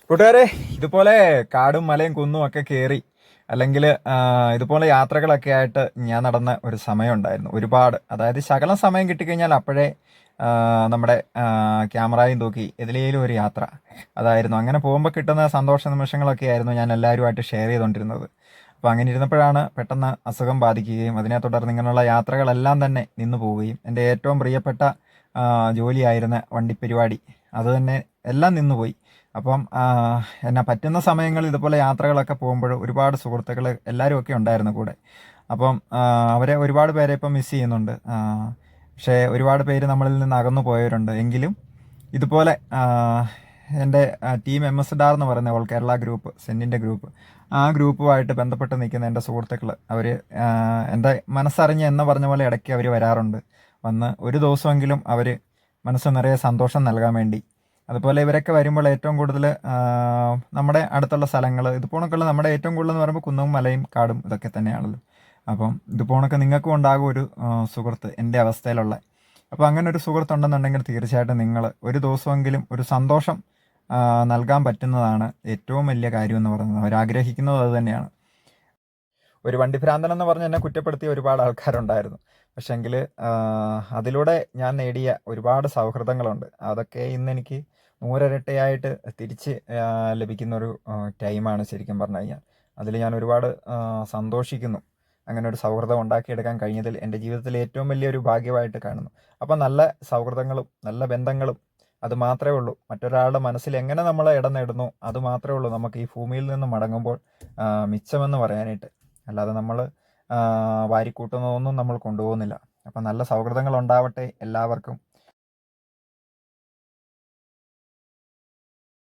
കൂട്ടുകാരെ, ഇതുപോലെ കാടും മലയും കുന്നും ഒക്കെ കയറി അല്ലെങ്കിൽ ഇതുപോലെ യാത്രകളൊക്കെ ആയിട്ട് ഞാൻ നടന്ന ഒരു സമയം ഉണ്ടായിരുന്നു. ഒരുപാട്, അതായത് ശകലം സമയം കിട്ടിക്കഴിഞ്ഞാൽ അപ്പോഴേ നമ്മുടെ ക്യാമറയും തൂക്കി എതിലേലും ഒരു യാത്ര. അതായിരുന്നു അങ്ങനെ പോകുമ്പോൾ കിട്ടുന്ന സന്തോഷ നിമിഷങ്ങളൊക്കെ ആയിരുന്നു ഞാൻ എല്ലാവരുമായിട്ട് ഷെയർ ചെയ്തുകൊണ്ടിരുന്നത്. അപ്പോൾ അങ്ങനെ ഇരുന്നപ്പോഴാണ് പെട്ടെന്ന് അസുഖം ബാധിക്കുകയും അതിനെ തുടർന്ന് ഇങ്ങനെയുള്ള യാത്രകളെല്ലാം തന്നെ നിന്നു പോവുകയും എൻ്റെ ഏറ്റവും പ്രിയപ്പെട്ട ജോലിയായിരുന്ന വണ്ടിപ്പരിപാടി അത് തന്നെ എല്ലാം നിന്നുപോയി. അപ്പം എന്നെ പറ്റുന്ന സമയങ്ങളിൽ ഇതുപോലെ യാത്രകളൊക്കെ പോകുമ്പോൾ ഒരുപാട് സുഹൃത്തുക്കൾ എല്ലാവരും ഒക്കെ ഉണ്ടായിരുന്നു കൂടെ. അപ്പം അവരെ ഒരുപാട് പേരെ ഇപ്പം മിസ് ചെയ്യുന്നുണ്ട്. പക്ഷേ ഒരുപാട് പേര് നമ്മളിൽ നിന്ന് അകന്നു പോയവരുണ്ട്. എങ്കിലും ഇതുപോലെ എൻ്റെ ടീം MSDR എന്ന് പറയുന്ന ഓൾ കേരള ഗ്രൂപ്പ്, സെൻറ്റിൻ്റെ ഗ്രൂപ്പ്, ആ ഗ്രൂപ്പുമായിട്ട് ബന്ധപ്പെട്ട് നിൽക്കുന്ന എൻ്റെ സുഹൃത്തുക്കൾ അവർ എൻ്റെ മനസ്സറിഞ്ഞ് എന്ന് പറഞ്ഞ പോലെ ഇടയ്ക്ക് അവർ വരാറുണ്ട്. വന്ന് ഒരു ദിവസമെങ്കിലും അവർ മനസ്സ് നിറയെ സന്തോഷം നൽകാൻ വേണ്ടി. അതുപോലെ ഇവരൊക്കെ വരുമ്പോൾ ഏറ്റവും കൂടുതൽ നമ്മുടെ അടുത്തുള്ള സ്ഥലങ്ങൾ ഇതുപോണക്കുള്ള നമ്മുടെ ഏറ്റവും കൂടുതൽ എന്ന് പറയുമ്പോൾ കുന്നും മലയും കാടും ഇതൊക്കെ തന്നെയാണല്ലോ. അപ്പം ഇതുപോണക്ക് നിങ്ങൾക്കും ഉണ്ടാകും ഒരു സുഹൃത്ത് എൻ്റെ അവസ്ഥയിലുള്ള. അപ്പോൾ അങ്ങനെ ഒരു സുഹൃത്തുണ്ടെന്നുണ്ടെങ്കിൽ തീർച്ചയായിട്ടും നിങ്ങൾ ഒരു ദിവസമെങ്കിലും ഒരു സന്തോഷം നൽകാൻ പറ്റുന്നതാണ് ഏറ്റവും വലിയ കാര്യം എന്ന് പറയുന്നത്. അവരാഗ്രഹിക്കുന്നത് അത് തന്നെയാണ്. ഒരു വണ്ടി ഭ്രാന്തൻ എന്ന് പറഞ്ഞ് എന്നെ കുറ്റപ്പെടുത്തിയ ഒരുപാട് ആൾക്കാരുണ്ടായിരുന്നു. പക്ഷേങ്കിൽ അതിലൂടെ ഞാൻ നേടിയ ഒരുപാട് സൗഹൃദങ്ങളുണ്ട്. അതൊക്കെ ഇന്നെനിക്ക് നൂറിരട്ടിയായിട്ട് തിരിച്ച് ലഭിക്കുന്നൊരു ടൈമാണ് ശരിക്കും പറഞ്ഞു കഴിഞ്ഞാൽ. അതിൽ ഞാൻ ഒരുപാട് സന്തോഷിക്കുന്നു. അങ്ങനെ ഒരു സൗഹൃദം ഉണ്ടാക്കിയെടുക്കാൻ കഴിഞ്ഞതിൽ എൻ്റെ ജീവിതത്തിലെ ഏറ്റവും വലിയൊരു ഭാഗ്യമായിട്ട് കാണുന്നു. അപ്പം നല്ല സൗഹൃദങ്ങളും നല്ല ബന്ധങ്ങളും അത് മാത്രമേ ഉള്ളൂ. മറ്റൊരാളുടെ മനസ്സിൽ എങ്ങനെ നമ്മൾ ഇടം നേടുന്നു അത് മാത്രമേ ഉള്ളൂ നമുക്ക് ഈ ഭൂമിയിൽ നിന്ന് മടങ്ങുമ്പോൾ മിച്ചമെന്ന് പറയാനായിട്ട്. അല്ലാതെ നമ്മൾ വാരിക്കൂട്ടുന്നതൊന്നും നമ്മൾ കൊണ്ടുപോകുന്നില്ല. അപ്പം നല്ല സൗഹൃദങ്ങൾ ഉണ്ടാവട്ടെ എല്ലാവർക്കും.